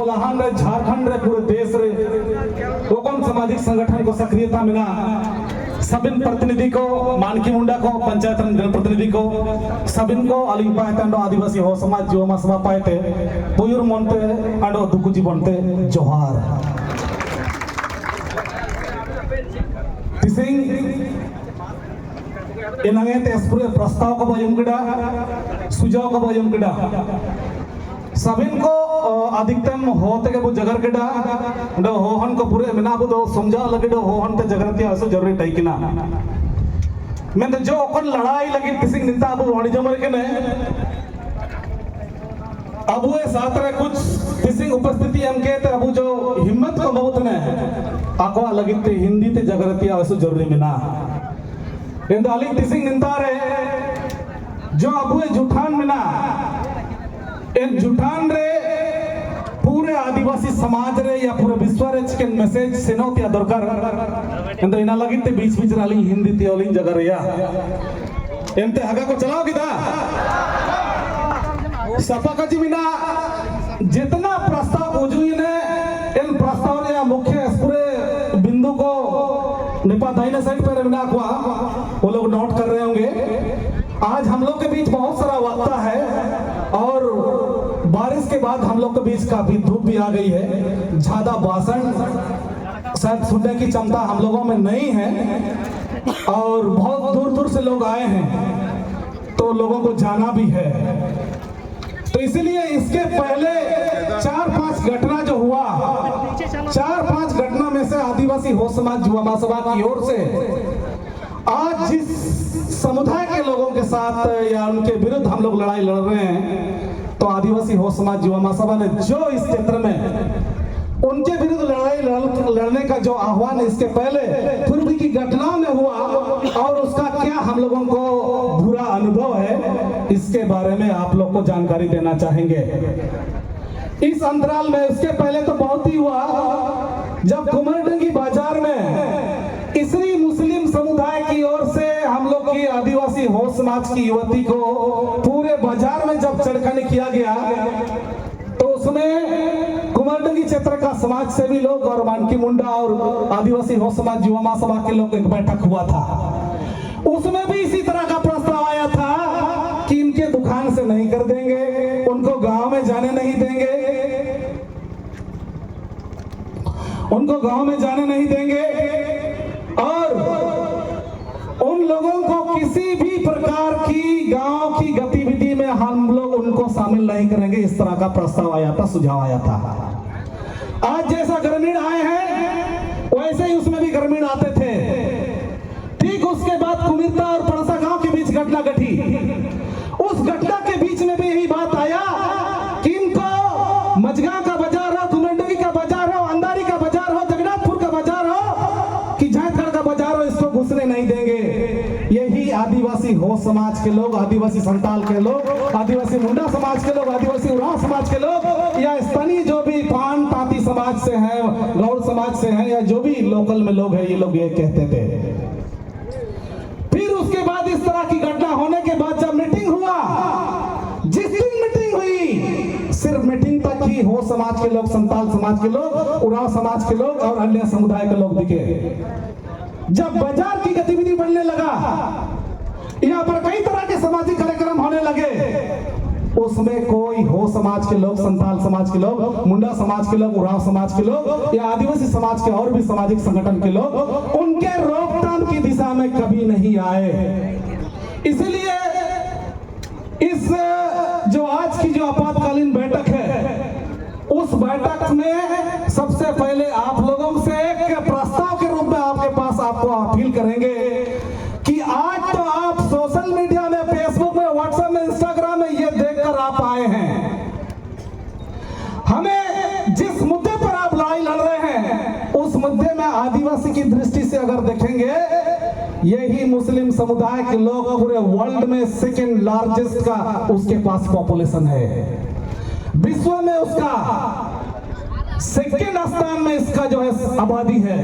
कोलाहल रे झारखंड रे पूरे देश रे ओकन सामाजिक संगठन को सक्रियता मिला सबिन प्रतिनिधि को मानकी मुंडा को पंचायत जनप्रतिनिधि को सबिन को अलिंग पाते अंडो आदिवासी हो समाज जीवमा सभा पाते पुयुर मोनते अंडो दुकु जीवनते जोहार तिसिंग इनंगे तेस्पुरे प्रस्ताव को बयम गिड़ा सुझाव को बयम गिड़ा सबिन को अधिकतम होते के वो जगर गिड़ा डो होहन को पूरे मिना वो दो समझा लगे डो होहन ते जगरती आसो जरूरी टाइकिना मैं तो जो अपन लड़ाई लगी तिसिंग निंता अब वाणी जमर के ने अब वो साथ में कुछ तिसिंग उपस्थिति हम के ते अब जो हिम्मत को बहुत ने आकवा लगी ते हिंदी ते जगरती आसो जरूरी मिना इन दालिंग तिसिंग निंता रे जो अब वो जुठान मिना इन जुठान रे पूरे आदिवासी समाज रे या पूरे विश्व रे चिकन मैसेज सेनोत या दरकार इन तो इना लगी ते बीच बीच राली हिंदी ते ओलिंग जगह रे या इनते हगा को चलाओ किदा सपा का जिमिना जितना प्रस्ताव उजुई ने इन प्रस्ताव रे या मुख्य पूरे बिंदु को निपा दाहिने साइड पर मिला हुआ वो लोग नोट कर रहे होंगे आज हम लोग के बीच बहुत सारा वक्ता है और बारिश के बाद हम लोग के बीच काफी धूप भी आ गई है ज्यादा भाषण शायद सुनने की क्षमता हम लोगों में नहीं है और बहुत दूर दूर से लोग आए हैं तो लोगों को जाना भी है तो इसीलिए इसके पहले 4-5 घटना जो हुआ 4-5 घटना में से आदिवासी हो समाज युवा सभा की ओर से आज जिस समुदाय के लोगों के साथ या उनके विरुद्ध हम लोग लड़ाई लड़ रहे हैं तो आदिवासी हो समाज युवा सभा ने जो इस क्षेत्र में उनके विरुद्ध लड़ाई लड़ने का जो आह्वान है इसके पहले पूर्व की घटनाओं में हुआ और उसका क्या हम लोगों को बुरा अनुभव है इसके बारे में आप लोग को जानकारी देना चाहेंगे इस अंतराल में इसके पहले तो बहुत ही हुआ जब कुमारडंगी बाजार में इसरी मुस्लिम समुदाय की ओर से हम लोग की आदिवासी हो समाज की युवती को पूरे बाजार में जब चढ़कने किया गया तो उसमें कुमारडंगी क्षेत्र का समाज सेवी लोग और मानकी मुंडा और आदिवासी हो समाज युवा सभा के लोग एक बैठक हुआ था उसमें भी इसी तरह का प्रस्ताव आया था कि इनके दुकान से नहीं कर देंगे उनको गांव में जाने नहीं देंगे उनको गांव में जाने नहीं देंगे और उन लोगों को किसी भी प्रकार की गांव की गतिविधि में हम लोग उनको शामिल नहीं करेंगे इस तरह का प्रस्ताव आया था सुझाव आया था आज जैसा ग्रामीण आए हैं वैसे ही उसमें भी ग्रामीण आते थे ठीक उसके बाद कुमिरता और पड़सा गांव के बीच घटना घटी उस घटना के बीच में भी यही बात आया कि इनको मजगा का बाजार हो कुमारडंगी का बाजार हो अंधारी का बाजार हो जगन्नाथपुर का बाजार हो कि झारखंड का बाजार हो इसको घुसने नहीं देंगे यही आदिवासी हो समाज के लोग आदिवासी संताल के लोग आदिवासी मुंडा समाज के लोग आदिवासी उरांव समाज के लोग या स्थानीय जो भी पान ताती समाज से हैं गौड़ समाज से हैं या जो भी लोकल में लोग हैं ये लोग ये कहते थे फिर उसके बाद इस तरह की घटना होने के बाद जब मीटिंग हुआ जिस दिन मीटिंग हुई सिर्फ मीटिंग तक ही हो समाज के लोग संताल समाज के लोग उरांव समाज के लोग और अन्य समुदाय के लोग दिखे जब बाजार की गतिविधि बढ़ने लगा यहाँ पर कई तरह के सामाजिक कार्यक्रम होने लगे उसमें कोई हो समाज के लोग संताल समाज के लोग मुंडा समाज के लोग उरांव समाज के लोग या आदिवासी समाज के और भी सामाजिक संगठन के लोग उनके रोकथाम की दिशा में कभी नहीं आए इसलिए इस जो आज की जो आपातकालीन बैठक है उस बैठक में सबसे पहले आप लोगों से एक प्रस्ताव के रूप में आपके पास आपको अपील करेंगे कि आज तो आप सोशल मीडिया में फेसबुक में व्हाट्सएप में इंस्टाग्राम में ये देखकर आप आए हैं हमें जिस मुद्दे पर आप लड़ाई लड़ रहे हैं उस मुद्दे में आदिवासी की दृष्टि से अगर देखेंगे यही मुस्लिम समुदाय के लोग पूरे वर्ल्ड में सेकंड लार्जेस्ट का उसके पास पॉपुलेशन है विश्व में उसका सेकंड स्थान में इसका जो है आबादी है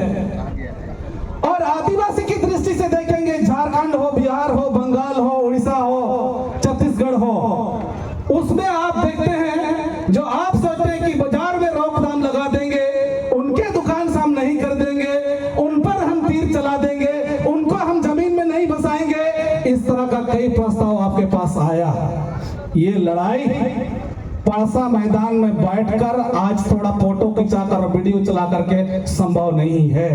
और आदिवासी की दृष्टि से देखेंगे झारखंड हो बिहार हो बंगाल हो उड़ीसा हो छत्तीसगढ़ हो उसमें आप देखते हैं जो आप सोचते हैं कि बाजार में रोक ये लड़ाई परसा मैदान में बैठकर आज थोड़ा फोटो खिंचाकर वीडियो चला करके संभव नहीं है।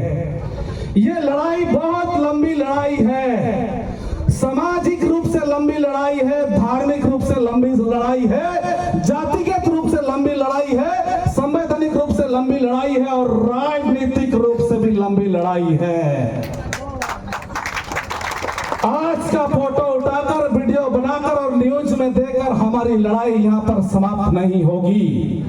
ये लड़ाई बहुत लंबी लड़ाई है, सामाजिक रूप से लंबी लड़ाई है, धार्मिक रूप से लंबी लड़ाई है, जातिगत रूप से लंबी लड़ाई है, संवैधानिक रूप से लंबी लड़ाई है और राजनीतिक रूप से भी लंबी लड़ाई है। आज का फोटो उठाकर वीडियो बनाकर और न्यूज में देकर हमारी लड़ाई यहाँ पर समाप्त नहीं होगी।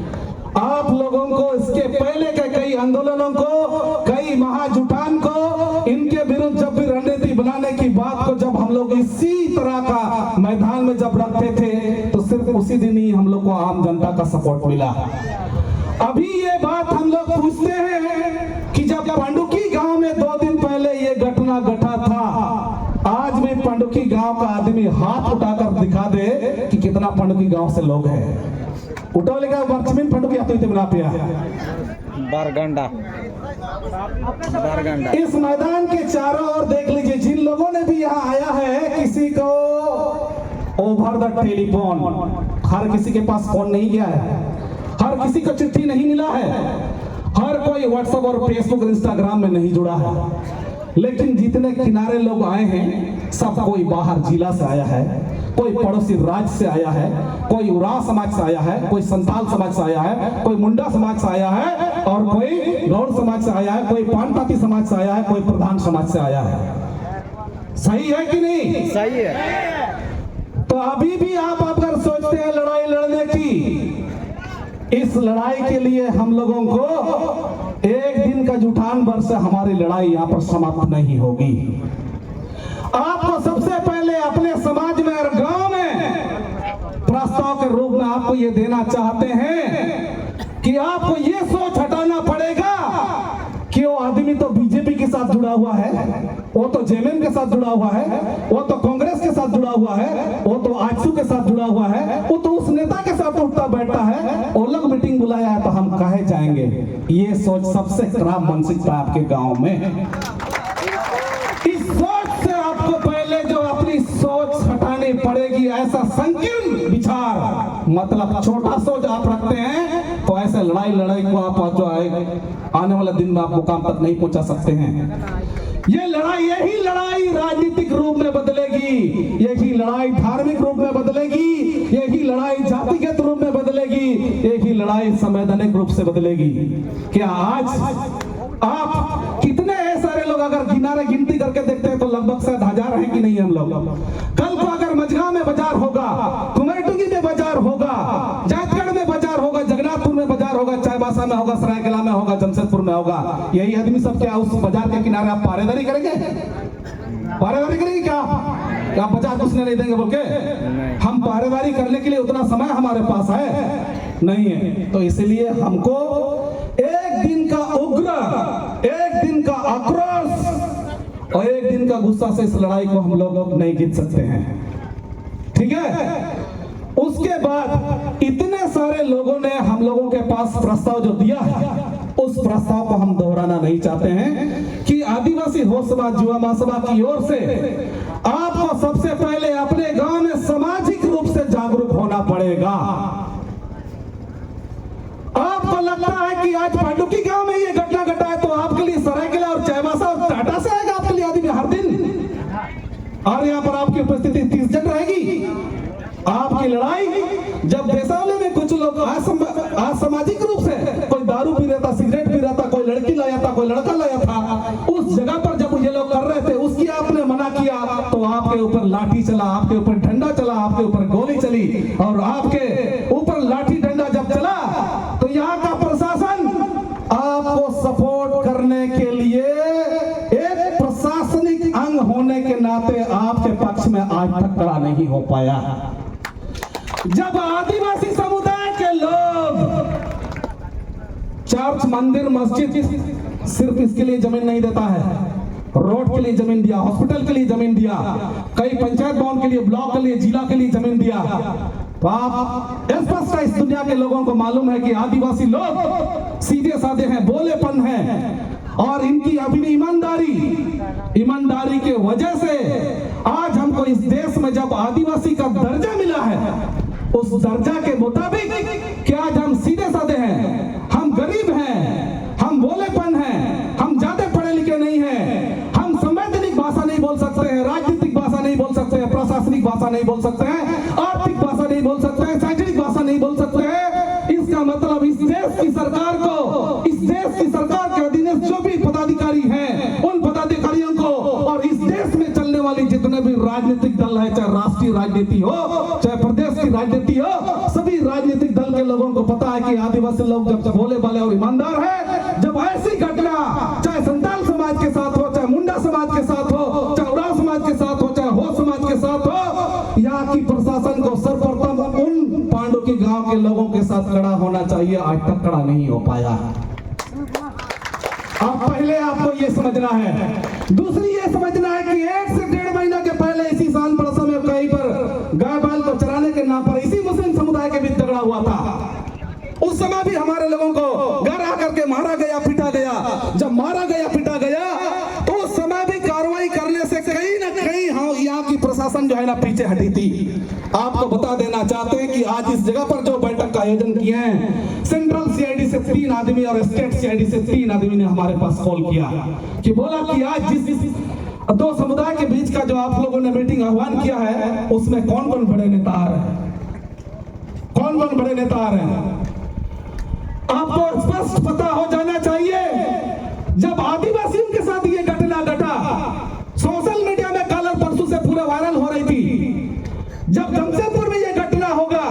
आप लोगों को इसके पहले के कई आंदोलनों को, कई महाजुटान को, इनके विरुद्ध जब भी रणनीति बनाने की बात को जब हम लोग इसी तरह का मैदान में जब रखते थे तो सिर्फ उसी दिन ही हम लोग को आम जनता का सपोर्ट मिला। अभी ये बात हम लोग पूछते हैं कि जब पंडुकी गांव में 2 दिन पहले ये घटना घटा था, आज भी पंडुकी गांव का आदमी हाथ उठाकर दिखा दे कि कितना पंडुकी गांव से लोग हैं। उठो लेगा वर्चमिन पंडुकी आते थे बना पिया बारगंडा। इस मैदान के चारों ओर देख लीजिए, जिन लोगों ने भी यहाँ आया है, किसी को ओवर द टेलीफोन, हर किसी के पास फोन नहीं गया है, हर किसी को चिट्ठी नहीं मिला है, हर कोई व्हाट्सएप और फेसबुक और इंस्टाग्राम में नहीं जुड़ा है, लेकिन जितने किनारे लोग आए हैं सब कोई बाहर जिला से आया है, कोई पड़ोसी राज्य से आया है, कोई उराव समाज से आया है, कोई संताल समाज से आया है, कोई मुंडा समाज से आया है और कोई गौड़ समाज से आया है, कोई पानपाती समाज से आया है, कोई प्रधान समाज से आया है। सही है कि नहीं? सही है। तो अभी भी आप अगर सोचते हैं लड़ाई लड़ने की, इस लड़ाई के लिए हम लोगों को एक दिन का जुटान भर से हमारी लड़ाई यहाँ पर समाप्त नहीं होगी। आपको सबसे पहले अपने समाज में और गांव में प्रस्ताव के रूप में आपको ये देना चाहते हैं कि आपको ये सोच हटाना पड़ेगा कि वो आदमी तो बीजेपी के साथ जुड़ा हुआ है, वो तो जेएमएम के साथ जुड़ा हुआ है, वो तो कांग्रेस के साथ जुड़ा हुआ है, वो तो आजसू के साथ जुड़ा हुआ है, वो तो उस नेता के साथ उठता बैठता है, वो लोग मीटिंग बुलाया है तो हम काहे जाएंगे। ये सोच सबसे खराब मानसिकता आपके गांव में। इस सोच से आपको पहले जो अपनी सोच हटानी पड़ेगी। ऐसा संकीर्ण विचार, मतलब छोटा सोच आप रखते हैं तो ऐसे लड़ाई को आप जो आने वाले दिन में आप मुकाम तक नहीं पहुंचा सकते हैं। ये लड़ाई, यही लड़ाई राजनीतिक रूप में बदलेगी, यही लड़ाई धार्मिक रूप में बदलेगी, यही लड़ाई जातिगत रूप में बदलेगी, यही लड़ाई संवैधानिक रूप से बदलेगी। क्या आज आप कितने सारे लोग अगर गिनती करके देखते हैं तो लगभग शायद 1000 हैं कि नहीं हम लोग। कल को अगर मझगांव में बाजार होगा, कुमारटुंगी में बाजार होगा, जाटगढ़ में बाजार होगा, जगन्नाथपुर में बाजार होगा, चाईबासा में होगा, सरायकला में होगा, जमशेदपुर में होगा, यही आदमी सब क्या उस बाजार के किनारे आप पहरेदारी करेंगे? पहरेदारी करेंगे क्या आप बाजार घुसने नहीं देंगे बोल के? हम पहरेदारी करने के लिए उतना समय हमारे पास है नहीं है। तो इसलिए हमको एक दिन का उग्र, एक दिन का आक्रोश और एक दिन का गुस्सा से इस लड़ाई को हम लोग नहीं जीत सकते हैं। ठीक है? उसके बाद इतने सारे लोगों ने हम लोगों के पास प्रस्ताव जो दिया है, उस प्रस्ताव को हम दोहराना नहीं चाहते हैं कि आदिवासी हो समाज युवा महासभा की ओर से आपको सबसे पहले अपने गांव में सामाजिक रूप से जागरूक होना पड़ेगा। आपको लगता है कि आज पांडुकी गांव में ये घटना घटा है तो आपके लिए सरायकेला और चाईबासा और टाटा से आएगा आपके लिए आदमी हर दिन, और यहाँ पर आपकी उपस्थिति 30 जन रहेगी। आपकी लड़ाई जब देसावली में कुछ लोग असामाजिक रूप से कोई दारू पी रहा था, सिगरेट पी रहा था, कोई लड़की लाया था, कोई लड़का लाया था, उस जगह पर जब ये लोग कर रहे थे उसकी आपने मना किया तो आपके ऊपर लाठी चला, आपके ऊपर डंडा चला, आपके ऊपर गोली चली, और आपके ऊपर लाठी डंडा जब चला तो यहाँ का प्रशासन आपको सपोर्ट करने के लिए एक प्रशासनिक अंग होने के नाते आपके पक्ष में आज तक खड़ा नहीं हो पाया। जब आदिवासी समुदाय के लोग चर्च, मंदिर, मस्जिद सिर्फ इसके लिए जमीन नहीं देता है, रोड के लिए जमीन दिया, हॉस्पिटल के लिए जमीन दिया, कई पंचायत भवन के लिए, ब्लॉक के लिए, जिला के लिए जमीन दिया। तो आप स्पष्ट इस दुनिया के लोगों को मालूम है कि आदिवासी लोग सीधे साधे हैं, बोलेपन है, और इनकी अपनी ईमानदारी के वजह से आज हमको इस देश में जब आदिवासी का दर्जा मिला है उस दर्जा के मुताबिक कि आज हम सीधे साधे हैं, हम गरीब हैं, हम भोलेपन हैं, हम ज्यादा पढ़े लिखे नहीं हैं, हम संवैधानिक भाषा नहीं बोल सकते हैं, राजनीतिक भाषा नहीं बोल सकते हैं, प्रशासनिक भाषा नहीं बोल सकते हैं, आर्थिक भाषा नहीं बोल सकते हैं, शैक्षणिक भाषा नहीं बोल सकते हैं। इसका मतलब इस देश की सरकार को, इस देश की सरकार के अधीन जो भी पदाधिकारी हैं, उन पदाधिकारियों को और इस देश में चलने वाली जितने भी राजनीतिक दल है, चाहे राष्ट्रीय राजनीति हो, चाहे प्रदेश की राजनीति हो, सभी राजनीतिक दल के लोगों को पता है कि आदिवासी लोग जब भोले भाले और ईमानदार है, जब ऐसी घटना चाहे संताल समाज के साथ हो, चाहे मुंडा समाज के साथ हो, चाहे उराव समाज के साथ हो, चाहे हो समाज के साथ हो, यहाँ की प्रशासन को सर्वप्रथम उन पांडु के गांव के लोगों के साथ खड़ा होना चाहिए। आज तक खड़ा नहीं हो पाया। अब पहले आपको ये समझना है, दूसरी ये समझना है कि 1 से 1.5 महीना के पहले इसी साल परसों में कहीं पर गाय बैल को चराने के नाम पर इसी मुस्लिम समुदाय के बीच झगड़ा हुआ था। उस समय भी हमारे लोगों को घर आकर के मारा गया, पीटा गया। जब मारा गया, पीटा गया, तो उस समय भी कार्रवाई करने से कहीं ना कहीं यहाँ की प्रशासन जो है ना पीछे हटी थी। आपको बता देना चाहते हैं कि आज इस जगह पर जो बैठक का आयोजन किए हैं, सेंट्रल सीआईडी से 3 आदमी और स्टेट सीआईडी से 3 आदमी ने हमारे पास कॉल किया कि बोला कि आज जिस 2 समुदाय के बीच का जो आप लोगों ने मीटिंग आह्वान किया है, उसमें कौन कौन बड़े नेता आ रहे हैं, कौन कौन बड़े नेता आ रहे हैं। आपको स्पष्ट पता हो जाना चाहिए, जब आदिवासियों के साथ ये घटना घटा, सोशल मीडिया में कल और परसों से पूरा वायरल हो रही थी। जब जमशेदपुर में ये घटना होगा,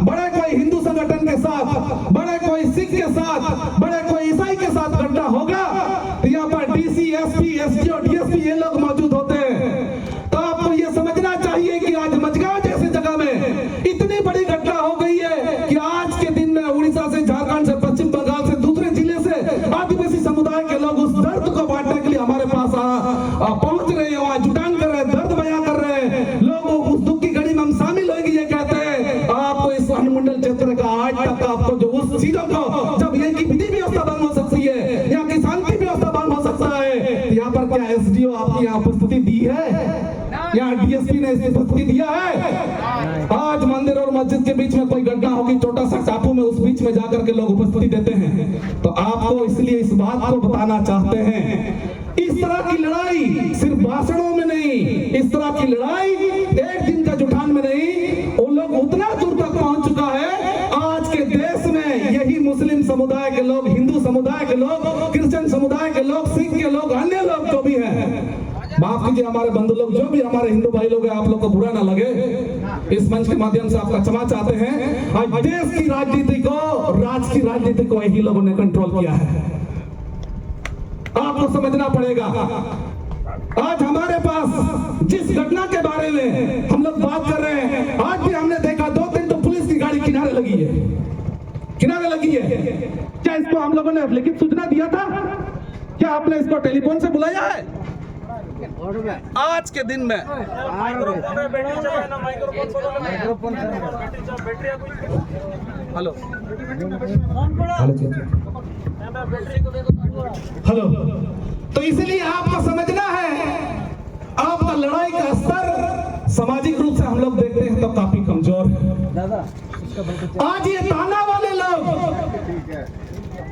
बड़े कोई हिंदू संगठन के साथ, बड़े कोई सिख के साथ, बड़े कोई ईसाई के साथ घटना होगा, तो यहाँ पर डीसी, एसपी, एसडीओ, डीएसपी ये लोग मौजूद होते हैं। तो आपको ये समझना चाहिए कि आज मझगांव जैसे जगह में इतनी बड़ी घटना हो गई है कि आज के दिन में उड़ीसा से, झारखंड से, पश्चिम बंगाल से, दूसरे जिले से आदिवासी समुदाय के लोग उस दर्द को बांटने के लिए हमारे पास पहुंच रहे हैं, वहां जुटान कर रहे हैं, दर्द बयां कर रहे हैं। लोग उस दुख की घड़ी में हम शामिल होंगे ये कहते हैं। आपको इस अनुमंडल क्षेत्र का आज तक आपको जो उस चीजों को, जब यहाँ की विधि व्यवस्था भंग हो सकती है, यहाँ की शांति व्यवस्था भंग हो सकता है, यहाँ पर क्या एसडीओ आपकी यहाँ उपस्थिति दी है, यहाँ डीएसपी ने उपस्थिति दिया है। आज मंदिर और मस्जिद के बीच में कोई घटना होगी, छोटा सा टापू में, उस बीच में जाकर के लोग उपस्थिति देते हैं। तो आपको इसलिए इस बात को बताना चाहते हैं, इस तरह की लड़ाई सिर्फ भाषणों में नहीं, इस तरह की लड़ाई एक दिन का जुटान में नहीं, वो लोग उतना दूर तक पहुंच चुका है। आज के देश में यही मुस्लिम समुदाय के लोग, हिंदू समुदाय के लोग, क्रिश्चियन समुदाय के लोग, सिख के लोग, अन्य लोग जो भी हैं, माफ कीजिए हमारे बंधु लोग, जो भी हमारे हिंदू भाई लोग हैं, आप लोग को बुरा ना लगे, इस मंच के माध्यम से आपका क्षमा चाहते हैं। आज देश की राजनीति को, राज्य की राजनीति को यही लोगों ने कंट्रोल किया है। आपको समझना पड़ेगा। आज हमारे पास जिस घटना के बारे में हम लोग बात कर रहे हैं, आज भी हमने देखा 2-3 तो पुलिस की गाड़ी किनारे लगी है, किनारे लगी है। क्या इसको हम लोगों ने लिखित सूचना दिया था? क्या आपने इसको टेलीफोन से बुलाया है? आज के दिन में हेलो हेलो, तो इसलिए आपको समझना है, आपका लड़ाई का स्तर सामाजिक रूप से हम लोग देखते हैं तो काफी कमजोर है। आज ये थाना वाले लोग,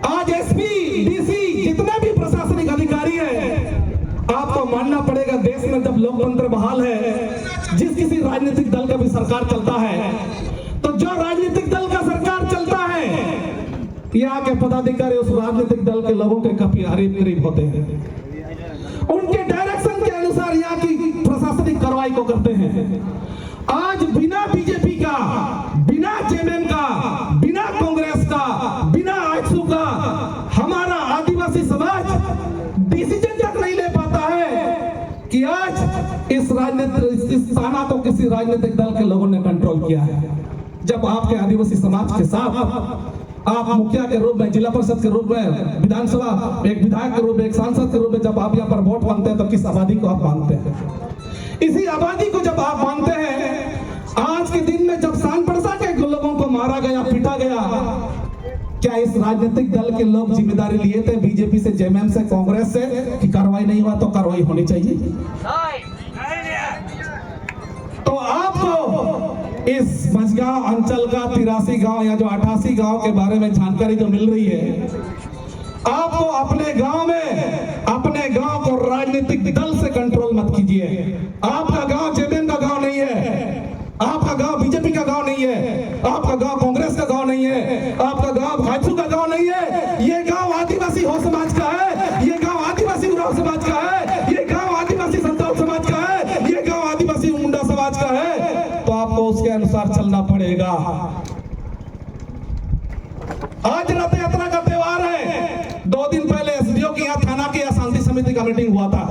आज एसपी, डीसी, जितने भी प्रशासनिक अधिकारी है, आपको मानना पड़ेगा, देश में जब लोकतंत्र बहाल है, जिस किसी राजनीतिक दल का भी सरकार चलता है, तो जो राजनीतिक दल का सरकार चलता है, यहाँ के पदाधिकारी उस राजनीतिक दल के लोगों के काफी करीब होते हैं, उनके डायरेक्शन के अनुसार यहाँ की प्रशासनिक कार्रवाई को करते हैं। आज बिना बीजेपी का, बिना जेएमएम का, बिना कांग्रेस का, बिना आजसू का हमारा आदिवासी समाज डिसीजन तक नहीं ले पाता है कि आज इस थाना को किसी राजनीतिक दल के लोगों ने कंट्रोल किया है। जब आपके आदिवासी समाज के साथ आप मुखिया के रूप में, जिला परिषद के रूप में, विधानसभा एक विधायक के रूप में, एक सांसद के रूप में जब आप यहाँ पर वोट मांगते हैं, तो किस आबादी को आप मांगते हैं? इसी आबादी को जब आप मांगते हैं, आज के दिन में जब सानपड़सा के लोगों को मारा गया, पीटा गया, क्या इस राजनीतिक दल के लोग जिम्मेदारी लिए थे बीजेपी से, जेएमएम से, कांग्रेस से कि कार्रवाई नहीं हुआ तो कार्रवाई होनी चाहिए? तो आपको इस मझगांव अंचल का 83 गांव या जो 88 गांव के बारे में जानकारी जो मिल रही है, आपको अपने गांव में अपने गांव को राजनीतिक दल से कंट्रोल मत कीजिए। आपका गांव जेबीएम का गांव नहीं है, आपका गांव बीजेपी का गांव नहीं है, आपका गांव कांग्रेस का गांव नहीं है, आपका गांव भाजपा का गांव नहीं है। ये गांव आदिवासी हो समाज का है, ये गांव आदिवासी उरांव समाज का है, ये गांव आदिवासी संताल समाज का है, ये गांव आदिवासी मुंडा समाज का है। तो आपको उसके अनुसार चलना पड़ेगा। आज रथ यात्रा का त्योहार है। 2 दिन पहले एसडीओ की यहाँ थाना की शांति समिति का मीटिंग हुआ था।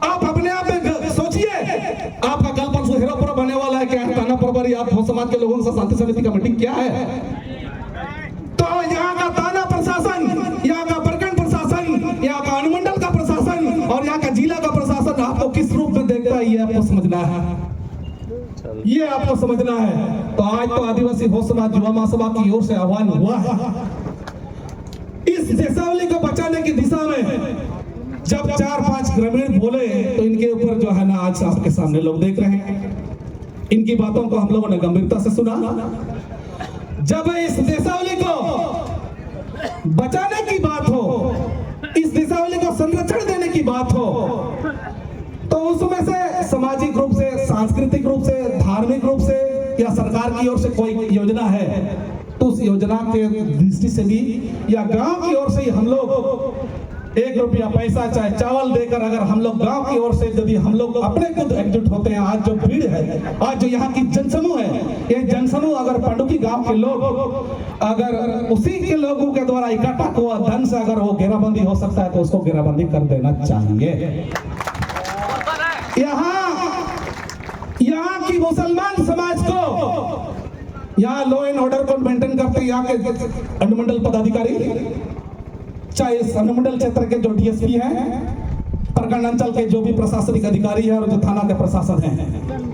आप अपने आप में सोचिए, आपका कल परसों हीरोपुर बनने वाला है क्या? थाना प्रभारी आप हो समाज के लोगों से शांति समिति का मीटिंग क्या है? तो यहाँ का थाना प्रशासन, यहाँ का प्रखंड प्रशासन, यहाँ का अनुमंडल का प्रशासन और यहाँ का जिला का प्रशासन आपको किस रूप में देखता है, ये आपको समझना है, ये आपको समझना है। तो आज तो आदिवासी हो समाज युवा महासभा की ओर से आह्वान हुआ है, इस देशावली को बचाने की दिशा में जब 4-5 ग्रामीण बोले तो इनके ऊपर जो है ना, आज आपके सामने लोग देख रहे हैं, इनकी बातों को हम लोगों ने गंभीरता से सुना। जब इस देशावली को बचाने की बात हो, इस देशावली को संरक्षण देने की बात हो, तो उसमें से सामाजिक रूप से, सांस्कृतिक रूप से, धार्मिक रूप से या सरकार की ओर से कोई योजना है तो उस योजना के दृष्टि से भी या गांव की ओर से ही हम लोग 1 रुपया पैसा चाहे चावल देकर अगर हम लोग गांव की ओर से यदि हम लोग अपने खुद एकजुट होते हैं, आज जो भीड़ है, आज जो यहाँ की जनसमूह है, ये जनसमूह अगर पंडुकी गांव के लोग अगर उसी के लोगों के द्वारा इकट्ठा हुआ धन से अगर वो घेराबंदी हो सकता है तो उसको घेराबंदी कर देना चाहिए। यहाँ की मुसलमान समाज को, यहाँ लॉ एंड ऑर्डर को मेंटेन करते यहाँ के अनुमंडल पदाधिकारी, चाहे इस अनुमंडल क्षेत्र के जो डीएसपी हैं, प्रखंड अंचल के जो भी प्रशासनिक अधिकारी है और जो थाना के प्रशासन है,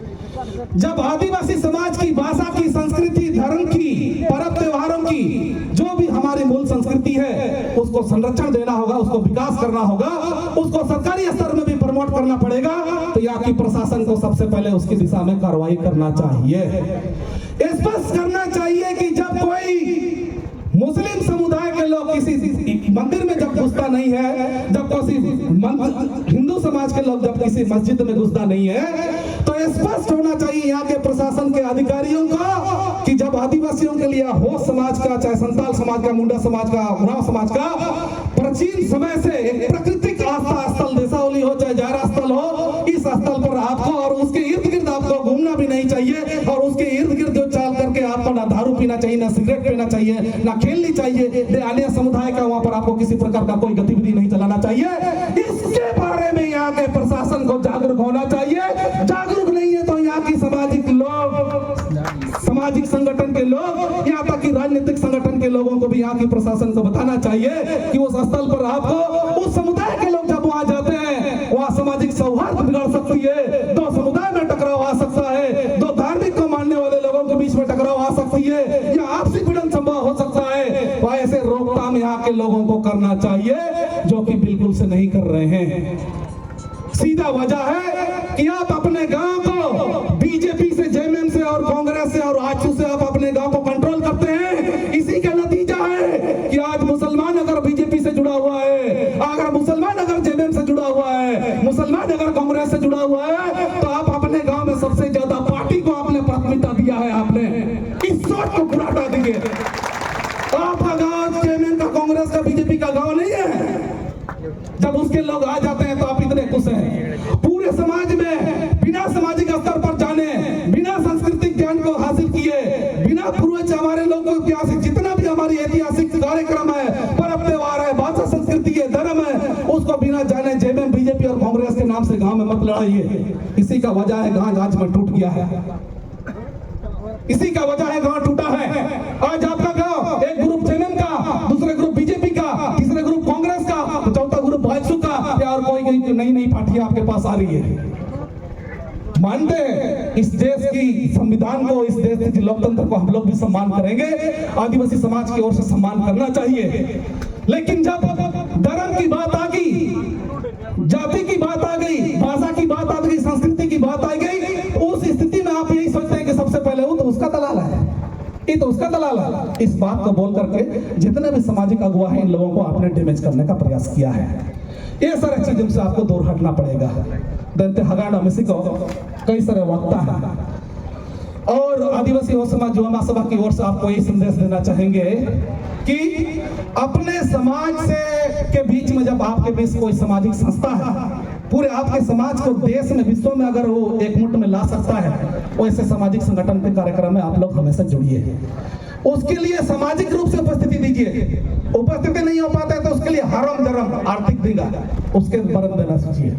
जब आदिवासी समाज की भाषा की, संस्कृति, धर्म की, पर्व त्योहारों की जो भी हमारी मूल संस्कृति है उसको संरक्षण देना होगा, उसको विकास करना होगा, उसको सरकारी स्तर में भी प्रमोट करना पड़ेगा। तो यहाँ की प्रशासन को सबसे पहले उसकी दिशा में कार्रवाई करना चाहिए। स्पष्ट करना चाहिए कि जब कोई मुस्लिम समुदाय के लोग किसी मंदिर में जब घुसता नहीं है, जब किसी हिंदू समाज के लोग जब किसी मस्जिद में घुसता नहीं है, तो स्पष्ट होना चाहिए यहाँ के प्रशासन के अधिकारियों का कि जब आदिवासियों के लिए हो समाज का, चाहे संताल समाज का, मुंडा समाज का, उरांव समाज का प्राचीन समय से एक प्राकृतिक आस्था स्थल देशावली हो चाहे जारा स्थल हो, इस स्थल पर आपको और उसके इर्द गिर्द आपको घूमना भी नहीं चाहिए और उसके इर्द गिर्द जो चाल करके आपको ना दारू पीना चाहिए, ना सिगरेट पीना चाहिए, ना खेलनी चाहिए। अन्य समुदाय का वहां पर आपको किसी प्रकार का कोई गतिविधि नहीं चलाना चाहिए। इसके बारे में यहाँ के प्रशासन को जागरूक होना चाहिए। जागरूक नहीं है तो यहाँ की सामाजिक लोग, सामाजिक संगठन के लोग, यहाँ तक कि राजनीतिक संगठन के लोगों को भी यहाँ की प्रशासन को बताना चाहिए कि उस स्थल पर आपको, उस समुदाय के लोग जब वहां जाते हैं वहां सामाजिक सौहार्द बिगड़ सकती है, 2 समुदाय में टकराव आ सकता है, 2 धार्मिक को मानने वाले लोगों के बीच में टकराव आ सकती है या आपसी पीड़न संभव हो सकता है। तो ऐसे रोकथाम यहाँ के लोगों को करना चाहिए जो कि बिल्कुल से नहीं कर रहे हैं। सीधा वजह है कि आप अपने गांव को बीजेपी से, जेएमएम से और कांग्रेस से और आजसू से आप अपने गांव को कंट्रोल करते हैं। इसी का नतीजा है कि आज मुसलमान अगर बीजेपी से जुड़ा हुआ है, अगर मुसलमान अगर जेएमएम से जुड़ा हुआ है, मुसलमान अगर कांग्रेस से जुड़ा हुआ है, तो आप अपने गांव में सबसे ज्यादा पार्टी को आपने प्राथमिकता दिया है। आपने इस सोच को पूरा हटा दीजिए। आपका गांव जेएमएम का, कांग्रेस का, बीजेपी का गांव नहीं है। जब उसके लोग आ जाते हैं तो आप इतने खुश हैं। पूरे समाज में बिना सामाजिक स्तर पर जाने, बिना सांस्कृतिक ज्ञान को हासिल किए, बिना पूर्वज हमारे लोगों को ऐतिहासिक जितना भी हमारी ऐतिहासिक कार्यक्रम है, पर्व त्योहार है, भाषा, संस्कृति है, धर्म है, उसको बिना जाने जेएमएम, बीजेपी और कांग्रेस के नाम से गांव में मत लड़ाइए। इसी का वजह है गांव आज में टूट गया है। इसी का वजह है गांव टूटा है। आज आपका गांव एक ग्रुप जेएमएम का, दूसरे ग्रुप बीजेपी का, तीसरे ग्रुप कांग्रेस का, चौथा ग्रुप भाजपा का या और कोई नई पार्टियां आपके पास आ रही है। मानते हैं इस देश की संविधान को, इस देश के लोकतंत्र को हम लोग भी सम्मान करेंगे, आदिवासी समाज की ओर से सम्मान करना चाहिए। लेकिन जब धर्म की बात आ गई, जाति की बात आ गई, भाषा की बात आ गई, संस्कृति की बात आ गई, उस स्थिति में आप यही सोचते हैं कि सबसे पहले बात को बोल करके जितने भी सामाजिक अगुवा हैं इन लोगों को आपने डैमेज करने का प्रयास किया है। ये सारे चीजों से आपको दूर हटना पड़ेगा। दंते हगाड़ा मिसी को कई सारे वक्ता है और आदिवासी और समाज युवा महासभा की ओर से आपको यही संदेश देना चाहेंगे कि अपने समाज से के बीच में जब आपके बीच कोई सामाजिक संस्था है, पूरे आपके समाज को देश में विश्व में अगर वो एक मुट्ठ में ला सकता है, वैसे सामाजिक संगठन के कार्यक्रम में आप लोग हमेशा जुड़िए। उसके लिए सामाजिक रूप से उपस्थिति दीजिए। उपस्थिति नहीं हो पाता है तो उसके लिए हरम दरम आर्थिक देगा, उसके बरत देना सोचिए।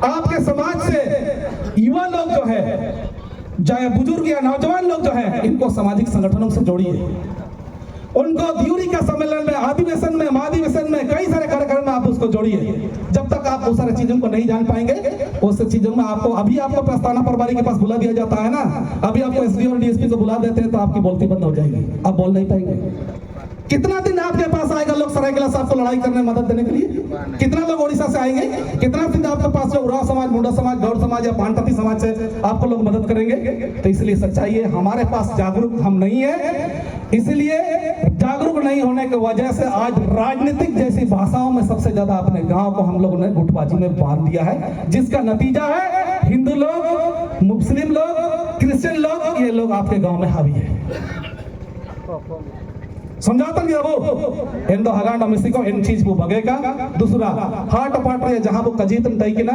आपके समाज से युवा लोग जो है, चाहे बुजुर्ग या नौजवान लोग जो है, इनको सामाजिक संगठनों से जोड़िए। उनको ध्यूरी का सम्मेलन में, अधिवेशन में, महाधिवेशन में, कई सारे कार्यक्रम में आप उसको जोड़िए। जब तक आप उस सारे चीजों को नहीं जान पाएंगे, उस चीजों में आपको प्रस्तावना प्रभारी के पास बुला दिया जाता है ना, अभी आपको एसडी और डीएसपी को बुला देते हैं तो आपकी बोलती बंद हो जाएगी, आप बोल नहीं पाएंगे। कितना दिन आपके पास आएगा लोग सरायकेला साहब को लड़ाई करने में मदद देने के लिए? कितना लोग ओडिशा से आएंगे? कितना दिन आपके पास जो उराव समाज, मुंडा समाज, गौड़ समाज या पानपति समाज से आपको लोग मदद करेंगे? तो इसलिए सच्चाई है, हमारे पास जागरूक हम नहीं है। इसलिए जागरूक नहीं होने की वजह से आज राजनीतिक जैसी भाषाओं में सबसे ज्यादा अपने गांव को हम लोगों ने गुटबाजी में बांध दिया है, जिसका नतीजा है हिंदू लोग, मुस्लिम लोग, क्रिश्चियन लोग, ये लोग आपके गांव में हावी है। समझाता नहीं वो इन दो हगांडा मिसी को इन चीज को भगेगा। दूसरा हाट पाट रहे जहां वो कजीतन तय की ना,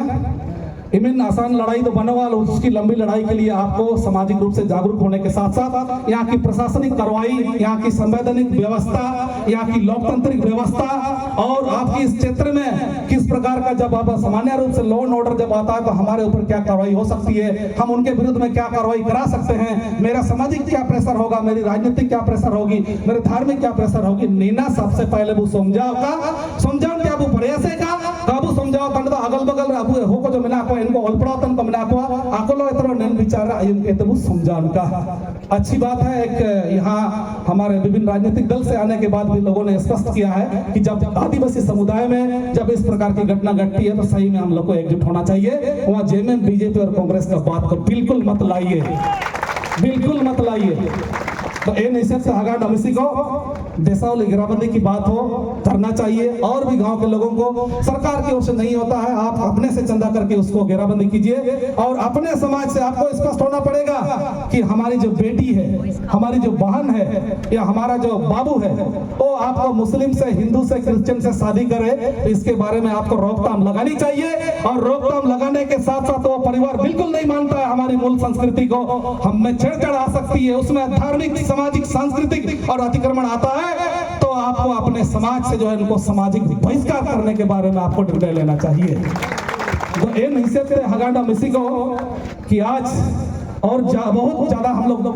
इमिन आसान लड़ाई तो बने वाला, उसकी लंबी लड़ाई के लिए आपको सामाजिक रूप से जागरूक होने के साथ साथ यहाँ की प्रशासनिक कार्रवाई, यहाँ की संवैधानिक व्यवस्था, यहाँ की लोकतांत्रिक व्यवस्था और आपकी इस क्षेत्र में किस प्रकार का जब आप सामान्य रूप से लॉ एंड ऑर्डर जब आता है तो हमारे ऊपर क्या कार्रवाई हो सकती है, हम उनके विरुद्ध में क्या कार्रवाई करा सकते हैं, मेरा सामाजिक क्या प्रेशर होगा, मेरी राजनीतिक क्या प्रेशर होगी, मेरे धार्मिक क्या प्रेशर होगी, नीना सबसे पहले वो समझाओ क्या वो प्रयास है काबू समझाओ तंड अगल बगल हो को जो मिला इनको ओलपड़ातन को मिला को आकोलो इतना नन विचार इनके तो समझान का अच्छी बात है। एक यहाँ हमारे विभिन्न राजनीतिक दल से आने के बाद भी लोगों ने स्पष्ट किया है कि जब आदिवासी समुदाय में जब इस प्रकार की घटना घटती है तो सही में हम लोग को एकजुट होना चाहिए। वहाँ जेएमएम, बीजेपी और कांग्रेस का बात को बिल्कुल मत लाइए, बिल्कुल मत लाइए। तो इन हिसाब से हगाड़ डमिसी को देसावली घेराबंदी की बात हो करना चाहिए और भी गांव के लोगों को सरकार की ओर से नहीं होता है, आप अपने से चंदा करके उसको घेराबंदी कीजिए और अपने समाज से आपको स्पष्ट होना पड़ेगा कि हमारी जो बेटी है, हमारी जो बहन है या हमारा जो बाबू है वो आपको मुस्लिम से, हिंदू से, क्रिश्चियन से शादी करे, इसके बारे में आपको रोकथाम लगानी चाहिए। और रोकथाम लगाने के साथ साथ वो परिवार बिल्कुल नहीं मानता है हमारी मूल संस्कृति को, हम में छेड़छाड़ आ सकती है, उसमें धार्मिक, सामाजिक, सांस्कृतिक और अतिक्रमण आता है तो आपको अपने समाज से जो है इनको सामाजिक बहिष्कार करने के बारे में आपको निर्णय लेना चाहिए। तो इन हिस्से से हगाड़ा मिसी को कि आज और बहुत ज्यादा हम लोग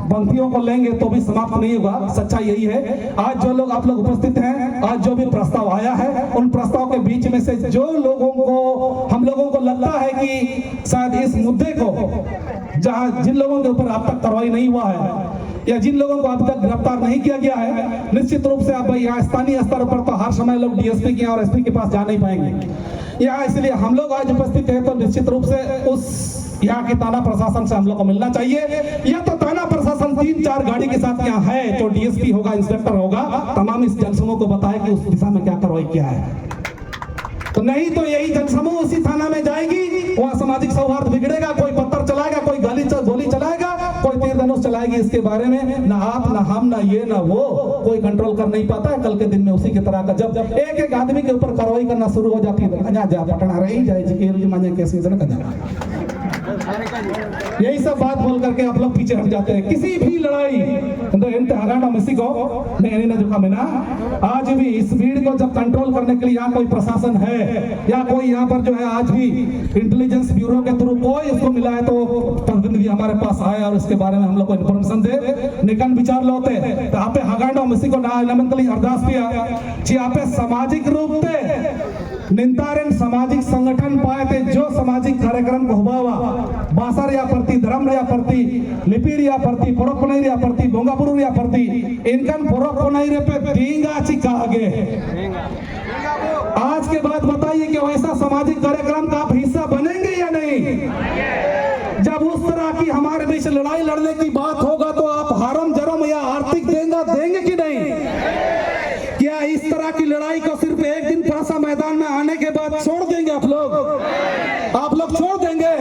पंक्तियों को लेंगे तो भी समाप्त नहीं होगा। सच्चाई यही है, आज जो लोग आप लोग उपस्थित हैं, आज जो भी प्रस्ताव आया है उन प्रस्ताव के बीच में से जो लोगों को हम लोगों को लगता है कि शायद इस मुद्दे को जहां जिन लोगों के ऊपर अब तक कार्रवाई नहीं हुआ है या जिन लोगों को अब तक गिरफ्तार नहीं किया गया है, निश्चित रूप से अब यहाँ स्थानीय स्तर पर तो हर समय लोग डीएसपी के और एसपी के पास जा नहीं पाएंगे यहाँ, इसलिए हम लोग आज उपस्थित हैं तो निश्चित रूप से उस यहाँ के थाना प्रशासन से हम लोग को मिलना चाहिए या तो थाना प्रशासन 3-4 गाड़ी के साथ यहाँ है जो डीएसपी होगा, इंस्पेक्टर होगा, तमाम इस जनसमूह को बताए कि उस दिशा में क्या कार्रवाई किया है। तो नहीं तो यही जनसमूह उसी थाना में जाएगी, वहाँ सामाजिक सौहार्द बिगड़ेगा, कोई पत्थर चलाएगा, कोई गोली चलाएगा, कोई तीर धनुष चलाएगी, इसके बारे में ना आप ना हम ना ये ना वो कोई कंट्रोल कर नहीं पाता है। कल के दिन में उसी की तरह का जब एक एक आदमी के ऊपर कार्रवाई करना शुरू हो जाती है जा पटना रही जाए यही सब बात बोल करके आप लोग पीछे हट जाते हैं। किसी भी लड़ाई आज भी इस भीड़ को जब कंट्रोल करने के लिए यहाँ कोई प्रशासन है या कोई यहाँ पर जो है आज भी इंटेलिजेंस ब्यूरो के थ्रू कोई इसको मिला है तो प्रतिनिधि हमारे पास आए और इसके बारे में हम लोग को इन्फॉर्मेशन दे निकन विचार लोते तो आप हगांडो मिसी को ना नमंतली अरदास किया जी आप सामाजिक रूप से निंतारेन सामाजिक संगठन पाए थे जो सामाजिक कार्यक्रम को हुआ बासर या प्रति धर्म या प्रति लिपिर या प्रति पोरकोनई या प्रति बोंगापुर या प्रति इनकन पोरकोनई रे पे दींगा चिका आगे आज के बाद बताइए कि वैसा सामाजिक कार्यक्रम का आप हिस्सा बनेंगे या नहीं। जब उस तरह की हमारे बीच लड़ाई लड़ने की बात होगा तो आप हरम जरम या आर्थिक देंगे कि नहीं। इस तरह की लड़ाई को सिर्फ एक दिन थोड़ा सा मैदान में आने के बाद छोड़ देंगे आप लोग छोड़ देंगे।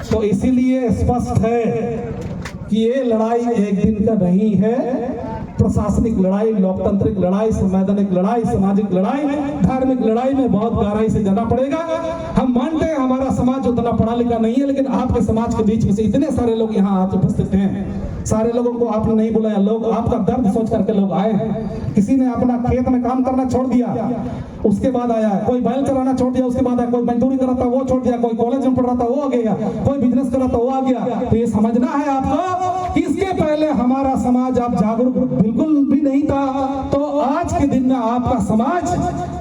तो इसीलिए स्पष्ट है कि ये लड़ाई एक दिन का नहीं है। प्रशासनिक लड़ाई, लोकतांत्रिक लड़ाई, संवैधानिक लड़ाई, सामाजिक लड़ाई, धार्मिक लड़ाई में बहुत गहराई से जाना पड़ेगा। हम मानते हैं हमारा समाज उतना पढ़ा लिखा नहीं है, लेकिन आपके समाज के बीच में से इतने सारे लोग यहाँ आज उपस्थित हैं। सारे लोगों को आपने नहीं बुलाया, लोग आपका दर्द सोच करके लोग आए हैं। किसी ने अपना खेत में काम करना छोड़ दिया, उसके बाद आया, कोई बैल चलाना छोड़ दिया, उसके बाद आया, कोई मजदूरी कर रहा था वो छोड़ दिया, कोई कॉलेज में पढ़ रहा था वो आ गया, कोई बिजनेस कर रहा था वो आ गया। तो ये समझना है आपको कि इसके पहले हमारा समाज आप जागरूक बिल्कुल भी नहीं था। तो आज के दिन में आपका समाज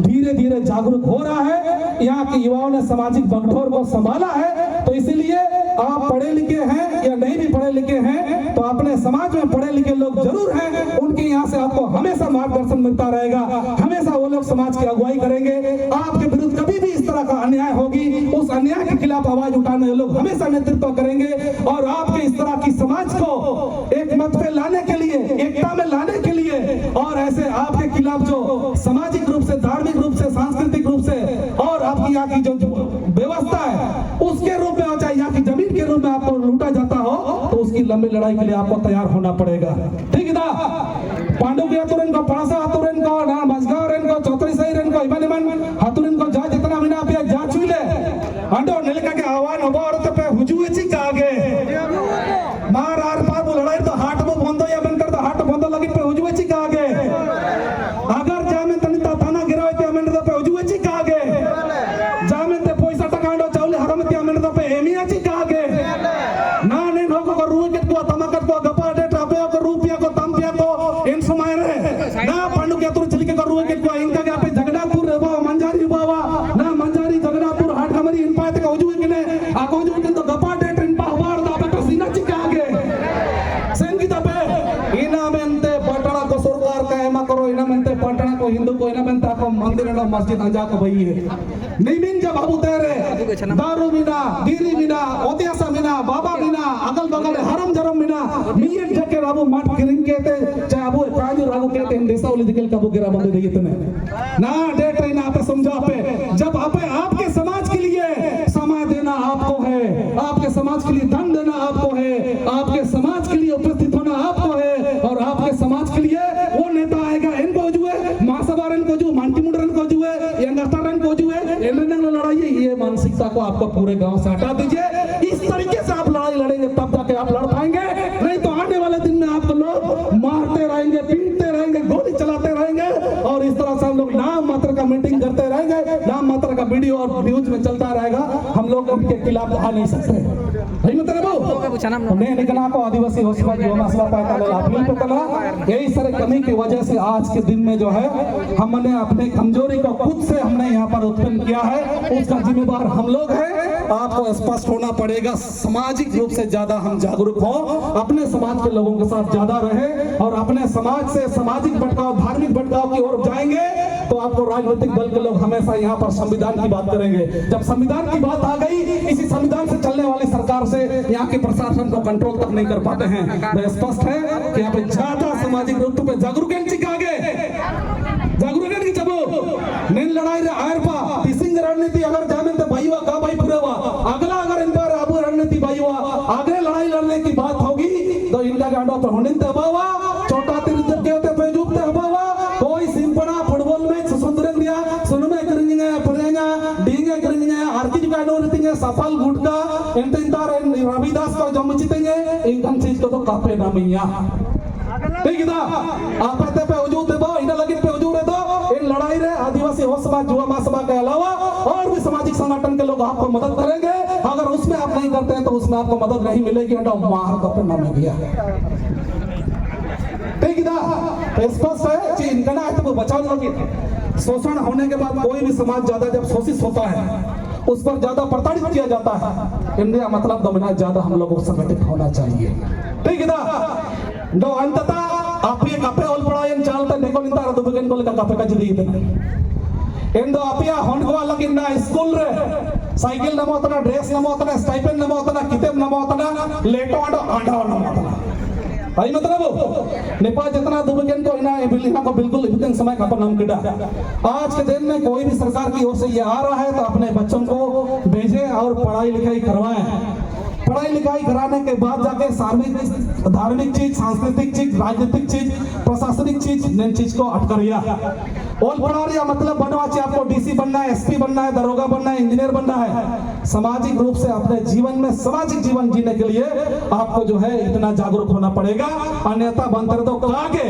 धीरे धीरे जागरूक हो रहा है। यहाँ के युवाओं ने सामाजिक बंटवार को संभाला है। तो इसीलिए आप पढ़े लिखे हैं या नहीं भी पढ़े लिखे हैं, तो अपने समाज में पढ़े लिखे लोग जरूर हैं, उनके यहाँ से आपको हमेशा मार्गदर्शन मिलता रहेगा। हमेशा वो लोग समाज की अगुवाई करेंगे। आपके विरुद्ध कभी भी इस तरह का अन्याय होगी, उस अन्याय के खिलाफ आवाज उठाने लोग हमेशा नेतृत्व करेंगे। और आपके इस तरह की समाज को एक मत पे लाने के लिए, एकता में लाने के लिए, और ऐसे आपके खिलाफ जो सामाजिक रूप से, धार्मिक रूप से, सांस्कृतिक रूप से और आपकी यहाँ की जो व्यवस्था है उसके रूप में, चाहे यहाँ की जमीन के रूप में आपको लूटा जाता हो, तो उसकी लंबी लड़ाई के लिए आपको तैयार होना पड़ेगा। ठीक है ना? पांडुकी हतुरन को, पड़ासा हतुरन को, ना मजगावरन को, चौधरी सईरन को, इमन हतुरन को जा जितना बिना पे जा चुले अंडो नेलका के आह्वान होबो और तो पे हुजुए ची कागे मार आर पार वो लड़ाई तो हाट में बंदो या बनकर तो हाट बंदो लगी पे हुजुए ची कागे अगर जामे तनिता थाना गिरावे ते अमेन तो पे हुजुए ची कागे जामे ते पैसा टका अंडो चावले हरम ते अमेन तो पे एमिया ची कागे ना ने नको को रुए के को तमकत को गपा दे टापे को रुपया को तंपिया को इन समय रे ना पंडु के तुर चली के को रुए के को इनका के पे जगन्नाथपुर रे बा मंजारी बावा ना मंजारी जगन्नाथपुर हाट हमारी इन पाए ते को हुजुए के ने आ को हुजुए के तो गपा दे ट्रेन पा वार दा पे सीना ची कागे संगीत पे इना मेंते पटना को सरकार का एमा करो, इना मेंते पटना को हिंदू को, इना मेंते को मंदिर नो मस्जिद अंजा को भई है निमिन जब बाबू तेरे दारू बिना, गिरी बिना, ओतियासा बिना, बाबा बिना, अगल बगल हरम जरम बिना मियट जके बाबू मठ गिरिंग कहते चाहे अबू काजू रागू कहते हैं देसा वाली दिखल कबू गिरा बंदे देगी तने ना डेट रही ना पे समझा पे जब आपे आपके समाज के लिए समय देना आपको है, आपके समाज के लिए धन देना आपको है, आपके समाज के लिए उपस्थित होना आपको है, और आपके समाज के लिए वो नेता आएगा इनको जुए मासवारन को जो मांटी मुंडरन को जुए यंगस्टरन को जुए एलरन लड़ाई, ये मानसिकता को आपको पूरे गांव से हटा दीजिए। इस तरीके से आप लड़ाई लड़ेंगे तब जाके आप लड़ पाएंगे, नहीं तो आने वाले दिन में आपको लोग मारते रहेंगे, पीटते रहेंगे, गोली चलाते रहेंगे, और इस तरह से हम लोग नाम मात्र का मीटिंग करते रहेंगे, नाम मात्र का वीडियो और न्यूज में चलता रहेगा। हम लोग उनके खिलाफ आ नहीं सकते। निकला को आदिवासी होस्पा जो मसला पाता अपील पे कला, यही सारे कमी की वजह से आज के दिन में जो है हमने अपने कमजोरी को खुद से हमने यहाँ पर उत्पन्न किया है, उसका जिम्मेदार हम लोग हैं। आपको स्पष्ट होना पड़ेगा, सामाजिक रूप से ज्यादा हम जागरूक हो, अपने समाज के लोगों के साथ ज्यादा रहे, और अपने समाज से सामाजिक भटकाव, धार्मिक भटकाव की ओर जाएंगे तो आपको राजनीतिक दल के लोग हमेशा यहाँ पर संविधान की बात करेंगे। जब संविधान की बात आ गई, इसी संविधान से चलने वाली सरकार से यहाँ के प्रशासन को कंट्रोल तक नहीं कर पाते हैं। तो स्पष्ट है कि यहाँ पे ज्यादा सामाजिक रूप पे जागरूक नेन लड़ाई रे आयर पा तिसिंग रणनीति अगर जामे तो भाईवा का भाई पुरेवा अगला अगर इन पर अब रणनीति भाईवा आगे लड़ाई लड़ने की बात होगी तो इनका गांडो तो होने ते बावा छोटा तिरते केते पे जुपते बावा कोई सिंपड़ा फुटबॉल मैच सुंदरन दिया सुनमे करेंगे पड़ेगा डींगे करेंगे आरती का नो रहते सफल गुटका इंतजार रविदास को जमचितेंगे इनकम चीज को तो काफे ना मिया ठीक ना आप पे वजूद दे इना लगे पे वजूद है तो इन लड़ाई रे आदिवासी होसबा जुआ मासबा के अलावा और भी सामाजिक संगठन के लोग आपको मदद करेंगे। अगर उसमें आप नहीं करते हैं तो उसमें आपको मदद नहीं मिलेगी। मार का अपना में गया ठीक ना, स्पष्ट है कि इनका ना तो बचाव लोगे। शोषण होने के बाद कोई भी समाज ज्यादा जब शोषित होता है उस पर ज्यादा प्रताड़ित किया जाता है। इंडिया मतलब दोमिना ज्यादा हम लोगों को संगठित होना चाहिए ठीक ना। दो अंततः आप ये कपे ओल पड़ायन चालता देखो निंता रदु बगन को लेकर कपे का जदी इतना इंदो अपिया होंडवा लगिन ना स्कूल रे साइकिल नमो तना ड्रेस नमो तना स्टाइपेंड नमो तना किताब नमो तना लेटो आंडो आंडो नमो तना आई मतलब नेपाल जितना दुबकेन को इना बिल्कुल को बिल्कुल इतने समय का नाम किड़ा आज के दिन में कोई भी सरकार की ओर से ये आ रहा है तो अपने बच्चों को भेजें और पढ़ाई लिखाई करवाएं। पढ़ाई लिखाई कराने के बाद जाके सार्वजनिक धार्मिक चीज, सांस्कृतिक चीज, राजनीतिक चीज, प्रशासनिक चीज, इन चीज को अटकरिया और पढ़ा मतलब बनवा चाहिए। आपको डीसी बनना है, एसपी बनना है, दरोगा बनना है, इंजीनियर बनना है। सामाजिक रूप से अपने जीवन में सामाजिक जीवन जीने के लिए आपको जो है इतना जागरूक होना पड़ेगा। अन्यथा बनते तो कागे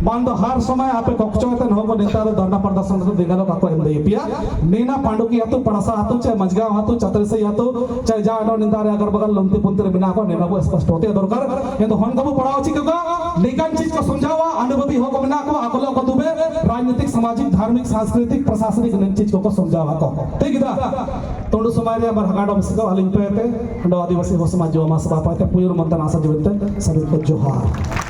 बांध हर समय आप कक्षोतन हो नेता धरना प्रदर्शन तो दिगलो का कोई नहीं पिया नीना पांडु की हाथों पड़सा हाथों चाहे मजगांव हाथों चतरसई हाथों चाहे जाडो निंदारे अगर बगल लंती पुंतिर बिना को नेना को स्पष्ट होते दरकार ये तो हन को पढ़ाओ छी को लेकिन चीज को समझावा अनुभवी हो को बिना को अकलो को दुबे राजनीतिक, सामाजिक, धार्मिक, सांस्कृतिक, प्रशासनिक इन चीज को समझावा को ठीक दा तोंडु समाज अमर हगाडो मिसको हलिंग पे हंडो आदिवासी हो समाज जो मास बापा ते पुयूर मंतन आशा जीवित सभी को जोहार।